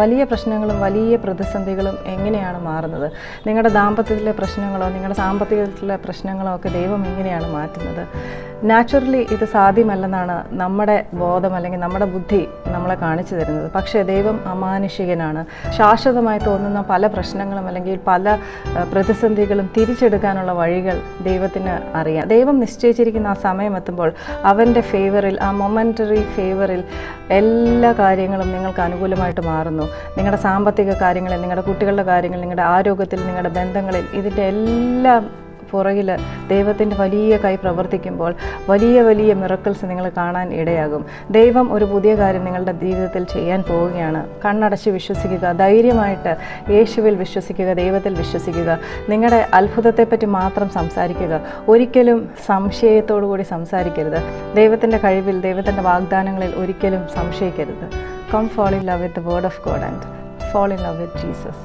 വലിയ പ്രശ്നങ്ങളും വലിയ പ്രതിസന്ധികളും എങ്ങനെയാണ് മാറുന്നത്? നിങ്ങളുടെ ദാമ്പത്യത്തിലെ പ്രശ്നങ്ങളോ നിങ്ങളുടെ സാമ്പത്തികത്തിലെ പ്രശ്നങ്ങളോ ഒക്കെ ദൈവം എങ്ങനെയാണ് മാറ്റുന്നത്? നാച്ചുറലി ഇത് സാധ്യമല്ലെന്നാണ് നമ്മുടെ ബോധം അല്ലെങ്കിൽ നമ്മുടെ ബുദ്ധി നമ്മളെ കാണിച്ചു തരുന്നത്. പക്ഷേ ദൈവം അമാനുഷികനാണ്. ശാശ്വതമായി തോന്നുന്ന പല പ്രശ്നങ്ങളും അല്ലെങ്കിൽ പല പ്രതിസന്ധികളും തിരിച്ചെടുക്കാനുള്ള വഴികൾ ദൈവത്തിന് അറിയാം. ദൈവം നിശ്ചയിച്ചിരിക്കുന്ന ആ സമയം എത്തുമ്പോൾ അവൻ്റെ ഫേവറിൽ, ആ മൊമെൻ്ററി ഫേവറിൽ എല്ലാ കാര്യങ്ങളും നിങ്ങൾക്ക് അനുകൂലമായിട്ട് മാറുന്നു. നിങ്ങളുടെ സാമ്പത്തിക കാര്യങ്ങളിൽ, നിങ്ങളുടെ കുട്ടികളുടെ കാര്യങ്ങളിൽ, നിങ്ങളുടെ ആരോഗ്യത്തിൽ, നിങ്ങളുടെ ബന്ധങ്ങളിൽ, ഇതിൻ്റെ എല്ലാം പുറകിൽ ദൈവത്തിൻ്റെ വലിയ കൈ പ്രവർത്തിക്കുമ്പോൾ വലിയ വലിയ മിറക്കിൾസ് നിങ്ങൾ കാണാൻ ഇടയാകും. ദൈവം ഒരു പുതിയ കാര്യം നിങ്ങളുടെ ജീവിതത്തിൽ ചെയ്യാൻ പോവുകയാണ്. കണ്ണടച്ച് വിശ്വസിക്കുക, ധൈര്യമായിട്ട് യേശുവിൽ വിശ്വസിക്കുക, ദൈവത്തിൽ വിശ്വസിക്കുക. നിങ്ങളുടെ അത്ഭുതത്തെപ്പറ്റി മാത്രം സംസാരിക്കുക, ഒരിക്കലും സംശയത്തോടു കൂടി സംസാരിക്കരുത്. ദൈവത്തിൻ്റെ കഴിവിൽ, ദൈവത്തിൻ്റെ വാഗ്ദാനങ്ങളിൽ ഒരിക്കലും സംശയിക്കരുത്. Come fall in love with the word of God and fall in love with Jesus.